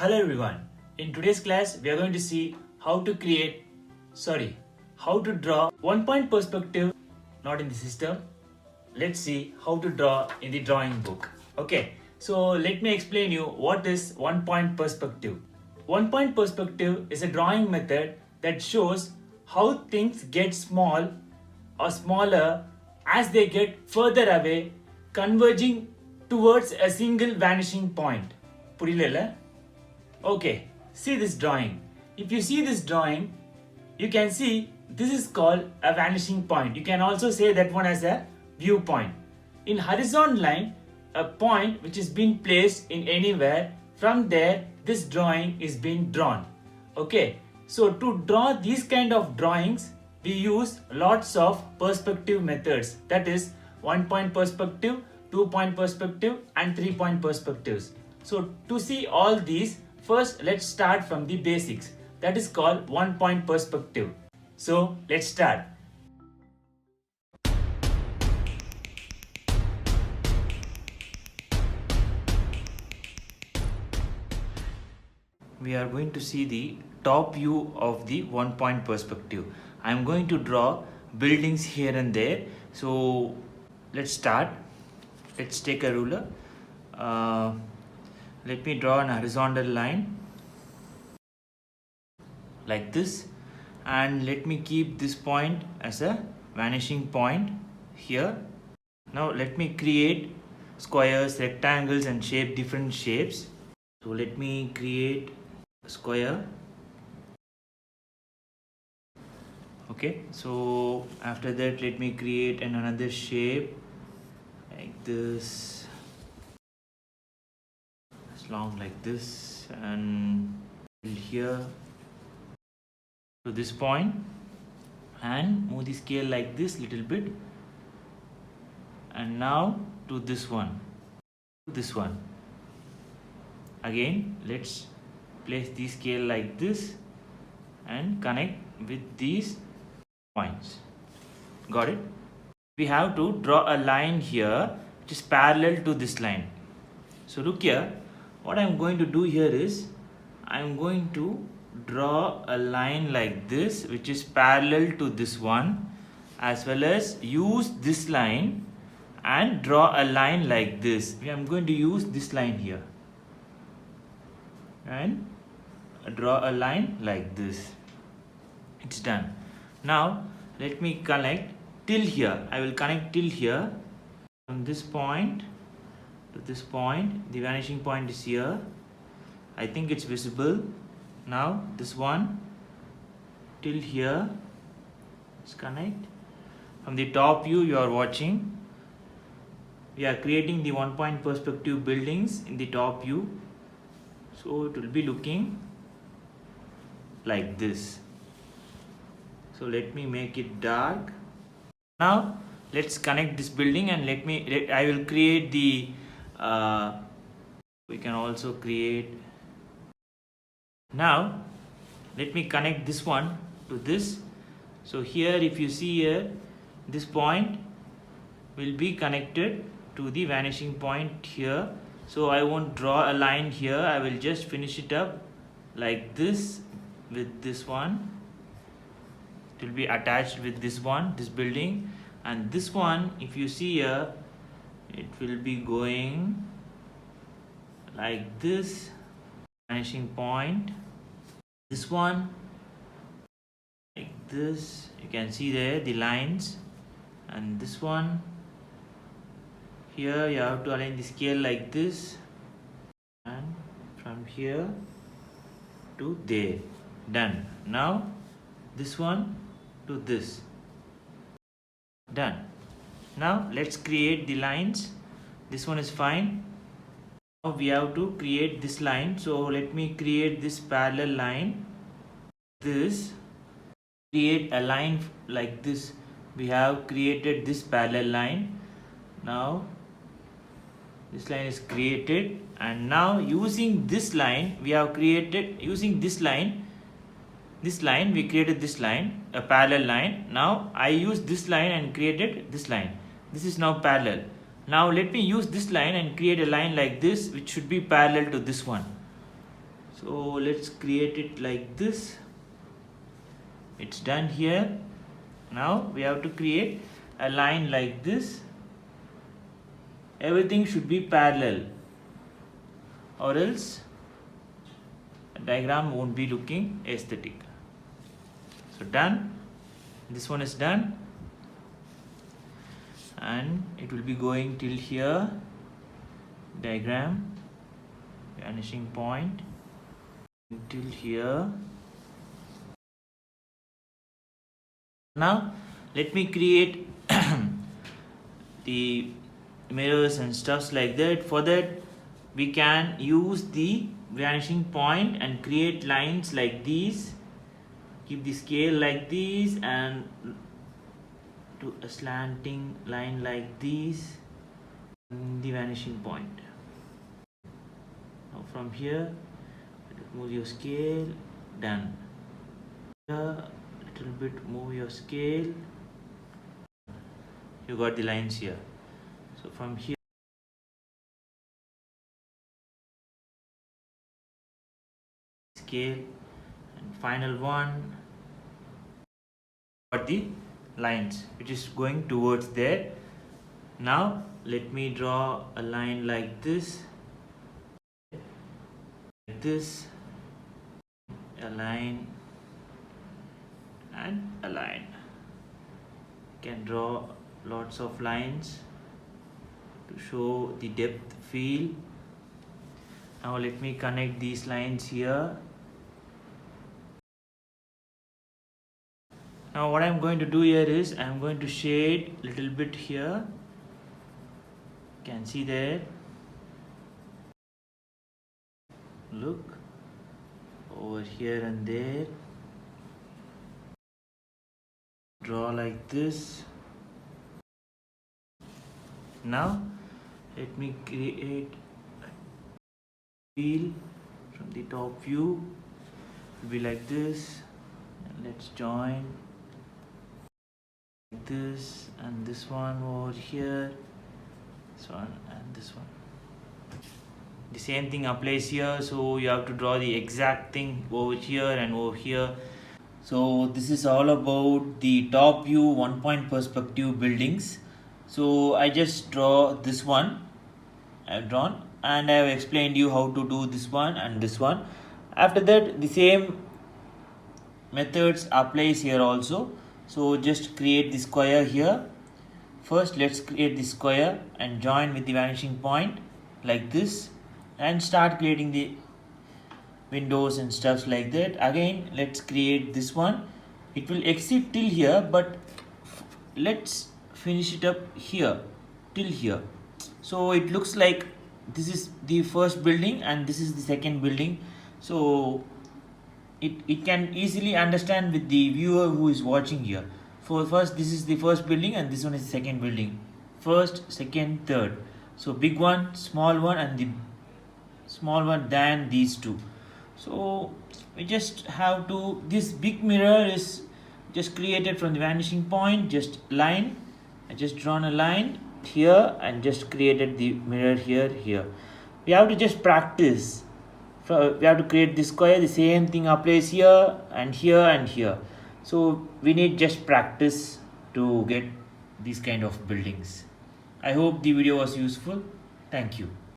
Hello everyone. In today's class, we are going to see how to draw one point perspective, not in the system. Let's see how to draw in the drawing book. Okay, so let me explain you what is one point perspective. One point perspective is a drawing method that shows how things get small or smaller as they get further away, converging towards a single vanishing point. புரியல? Okay, see this drawing. If you see this drawing, you can see this is called a vanishing point. You can also say that one as a viewpoint. In horizontal line, a point which is being placed in anywhere, from there this drawing is being drawn. Okay, so to draw these kind of drawings, we use lots of perspective methods. That is 1 point perspective, 2 point perspective and 3 point perspectives. So to see all these, first let's start from the basics. That is called 1 point perspective. So let's start. We are going to see the top view of the 1 point perspective. I am going to draw buildings here and there. So let's start. Let's take a ruler. Let me draw an horizontal line like this, and let me keep this point as a vanishing point here. Now let me create squares, rectangles and shape different shapes. So let me create a square. Okay, so after that let me create another shape like this, long like this, and here to this point, and move the scale like this little bit, and now to this one, again let's place the scale like this and connect with these points. Got it? We have to draw a line here which is parallel to this line. So look here, what I am going to do here is I am going to draw a line like this which is parallel to this one, as well as use this line and draw a line like this. I am going to use this line here and draw a line like this. It's done. Now let me connect till here. I will connect till here. From this point to this point, the vanishing point is here. I think it's visible. Now this one till here, let's connect. From the top view you are watching, we are creating the 1 point perspective buildings in the top view. So it will be looking like this. So let me make it dark. Now let's connect this building, and I will create the we can also create. Now let me connect this one to this. So here, if you see here, this point will be connected to the vanishing point here. So I won't draw a line here. I will just finish it up like this with this one. It will be attached with this one, this building, and this one, if you see here, it will be going like this, vanishing point. This one like this, you can see there the lines, and this one here you have to align the scale like this, and from here to there. Done. Now this one to this. Done. Now let's create the lines. This one is fine. Now we have to create this line. So let me create this parallel line. This, create a line like this. We have created this parallel line. Now this line is created, and now using this line we have created, we created this line, a parallel line. Now I use this line and created this line. This is now parallel. Now let me use this line and create a line like this, which should be parallel to this one. So let's create it like this. It's done here. Now we have to create a line like this. Everything should be parallel, or else a diagram won't be looking aesthetic. So done. This one is done, and it will be going till here. Diagram, vanishing point until here. Now let me create the mirrors and stuffs like that. For that we can use the vanishing point and create lines like these. Keep the scale like this and do a slanting line like this. The vanishing point. Now from here, move your scale. Done. Here, little bit move your scale. You got the lines here. So from here, scale, and final one. Got the lines which is going towards there. Now let me draw a line like this, a line and a line. You can draw lots of lines to show the depth feel. Now let me connect these lines here. Now what I'm going to do here is I'm going to shade little bit here. You can see there. Look over here and there. Draw like this. Now let me create a wheel from the top view. It will be like this. And let's join this and this one over here, this one and this one. The same thing applies here, so you have to draw the exact thing over here and over here. So this is all about the top view 1-point perspective buildings. So I just draw this one. I've drawn and I have explained you how to do this one and this one. After that, the same methods applies here also. So just create the square here. First let's create the square and join with the vanishing point like this, and start creating the windows and stuffs like that. Again let's create this one. It will exit till here, but let's finish it up here till here. So it looks like this is the first building and this is the second building. So it can easily understand with the viewer who is watching here. For first, this is the first building and this one is the second building. First, second, third. So big one, small one, and the small one than these two. So we just have to, this big mirror is just created from the vanishing point, just line. I just drawn a line here and just created the mirror here. We have to just practice. We have to create this square. The same thing applies here and here and here. So we need just practice to get these kind of buildings. I hope the video was useful. Thank you.